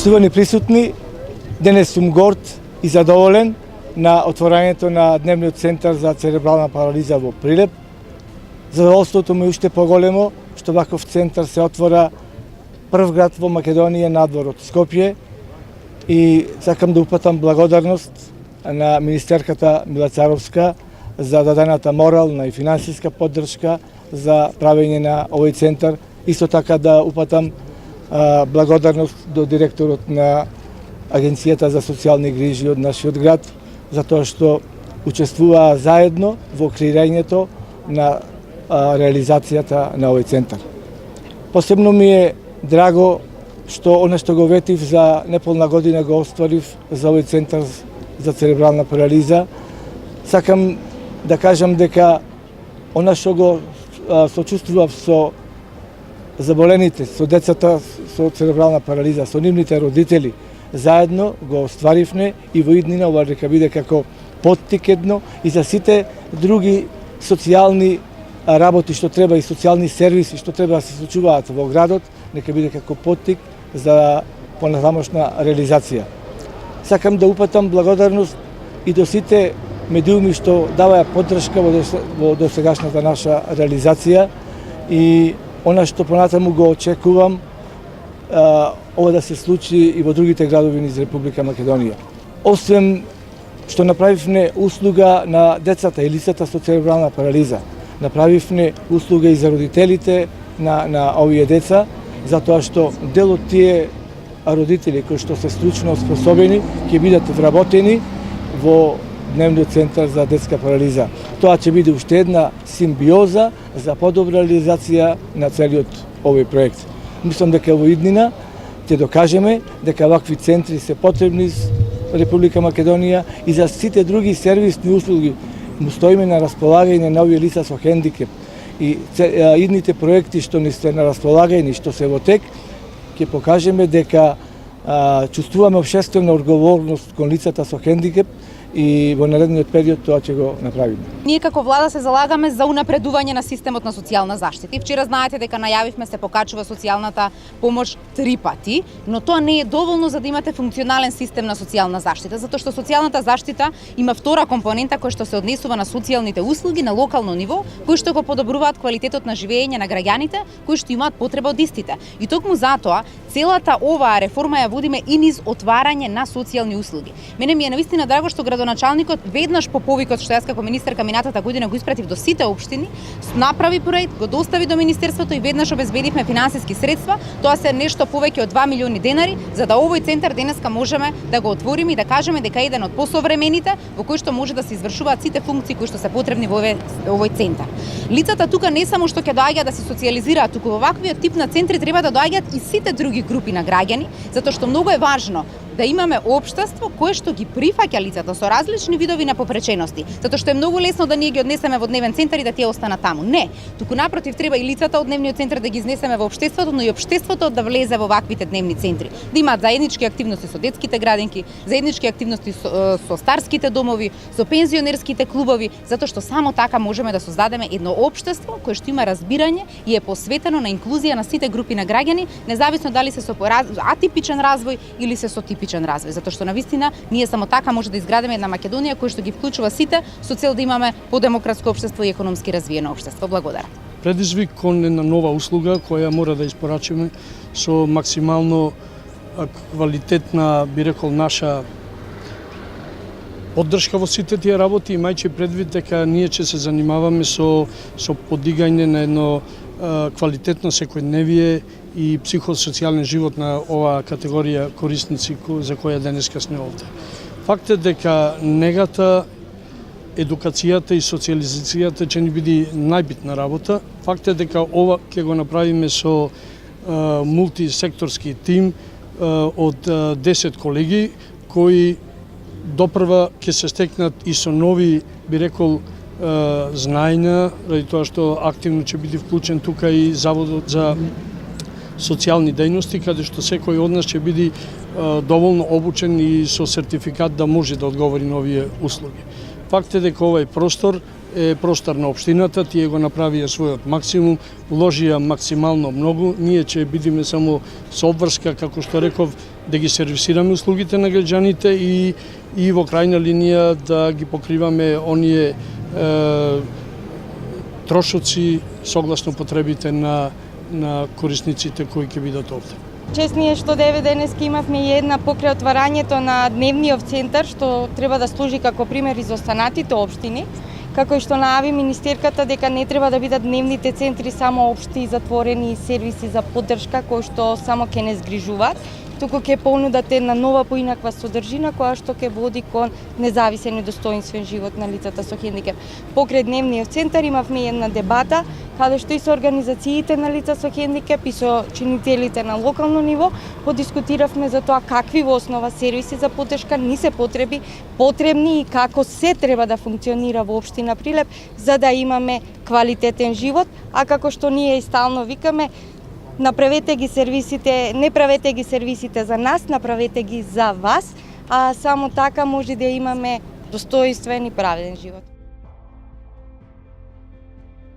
Поштувани присутни, денес сум горд и задоволен на отворањето на дневниот центар за церебрална парализа во Прилеп. Задоволството ми уште поголемо што ваков центар се отвора прв град во Македонија надвор од Скопје и сакам да упатам благодарност на министерката Мила Царовска за дадената морална и финансиска поддршка за правење на овој центар. Исто така да упатам благодарност до директорот на Агенцијата за социјални грижи од нашиот град, затоа што учествуваа заедно во креирањето на реализацијата на овој центар. Посебно ми е драго што она што го ветив за неполна година го остварив за овој центар за церебрална парализа. Сакам да кажам дека она што го сочувствував со заболените, со децата со церебрална парализа, со нивните родители, заедно го остваривме и во иднина ова дека биде како поттик едно и за сите други социјални работи што треба и социјални сервиси што треба да се случуваат во градот, нека биде како поттик за понатамошна реализација. Сакам да упатам благодарност и до сите медиуми што даваја поддршка во досегашната наша реализација и она што понатаму го очекувам ова да се случи и во другите градови низ Република Македонија. Освен што направивме услуга на децата и лицата со церебрална парализа, направивме услуга и за родителите на овие деца, затоа што дел од тие родители кои што се стручно способени ќе бидат вработени во дневниот центар за детска парализа. Тоа ќе биде уште една симбиоза за подобра реализација на целиот овој проект. Мислам дека во иднина ќе докажеме дека вакви центри се потребни за Република Македонија и за сите други сервисни услуги му стоиме на располагање на овие лица со хендикеп. И идните проекти што ни се на располагање, што се во тек, ќе покажеме дека чувствуваме општествена одговорност кон лицата со хендикеп и во наредниот период тоа ќе го направиме. Ние како влада се залагаме за унапредување на системот на социјална заштита. И вчера знаете дека најавивме се покачува социјалната помош 3 пати, но тоа не е доволно за да имате функционален систем на социјална заштита, затоа што социјалната заштита има втора компонента која што се однесува на социјалните услуги на локално ниво, кои што го подобруваат квалитетот на живење на граѓаните, кои што имаат потреба од истите. И токму затоа целата оваа реформа ја водиме и низ отварање на социјални услуги. Мене ми е навистина драго што градоначалникот веднаш по повикот што јас како министерка минатата година го испратив до сите општини, направи проект, го достави до министерството и веднаш обезбедивме финансиски средства. Тоа се нешто повеќе од 2 милиони денари за да овој центар денеска можеме да го отвориме и да кажеме дека е еден од посовремените во кој што може да се извршуваат сите функции кои што се потребни во овој центар. Лицата тука не само што ќе доаѓаат да се социјализираат, туку во ваквиот тип на центри треба да доаѓаат и сите други групи на граѓани, затоа што многу е важно да имаме општество кое што ги прифаќа лицата со различни видови на попречености, затоа што е многу лесно да ние ги однесеме во дневен центар и да тие останат таму. Не, туку напротив треба и лицата од дневниот центар да ги изнесеме во општеството, но и општеството да влезе во ваквите дневни центри, да имаат заеднички активности со детските градинки, заеднички активности со старските домови, со пензионерските клубови, затоа што само така можеме да создадеме едно општество кое што има разбирање и е посветено на инклузија на сите групи на граѓани, независно дали се со атипичен развој или се со типичен развој, затоа што навистина ние само така може да изградиме една Македонија која што ги вклучува сите со цел да имаме подемократско општество и економски развиено општество. Благодарам. Предизвик кон една нова услуга која мора да испорачиме со максимално квалитетна, би рекол, наша поддршка во сите тие работи, имајќи предвид дека ние ќе се занимаваме со подигање на едно квалитетно секојдневие и психосоцијален живот на оваа категорија корисници за која денеска сме овде. Факт е дека негата, едукацијата и социјализацијата ќе ни биде најбитна работа. Факт е дека ова ќе го направиме со мултисекторски тим од 10 колеги кои допрва ќе се стекнат и со нови, би рекол, знаења, ради тоа што активно ќе биде вклучен тука и Заводот за социјални дејности, каде што секој од нас ќе биде доволно обучен и со сертификат да може да одговори на овие услуги. Факт е дека овој простор е простор на општината, тие го направија својот максимум, вложија максимално многу, ние ќе бидеме само со обврска, како што реков, да ги сервисираме услугите на граѓаните и во крајна линија да ги покриваме оние трошоци согласно потребите на корисниците кои ќе бидат овде. Чест ни е што деве денеска имавме и една покрај отварањето на дневниот центар, што треба да служи како пример и за останатите општини, како и што најави министерката дека не треба да бидат дневните центри само општи и затворени сервиси за поддршка кои што само ќе не згрижуваат, туку ќе понудат една нова поинаква содржина која што ќе води кон независен и достоинствен живот на лицата со хендикеп. Покрај дневниот центар имавме една дебата каде што и со организациите на лица со хендикеп и со чинителите на локално ниво подискутиравме за тоа какви во основа сервиси за поддршка ни се потребни и како се треба да функционира во општина Прилеп за да имаме квалитетен живот, а како што ние и стално викаме, направете ги сервисите, не правете ги сервисите за нас, направете ги за вас, а само така може да имаме достоинствен и праведен живот.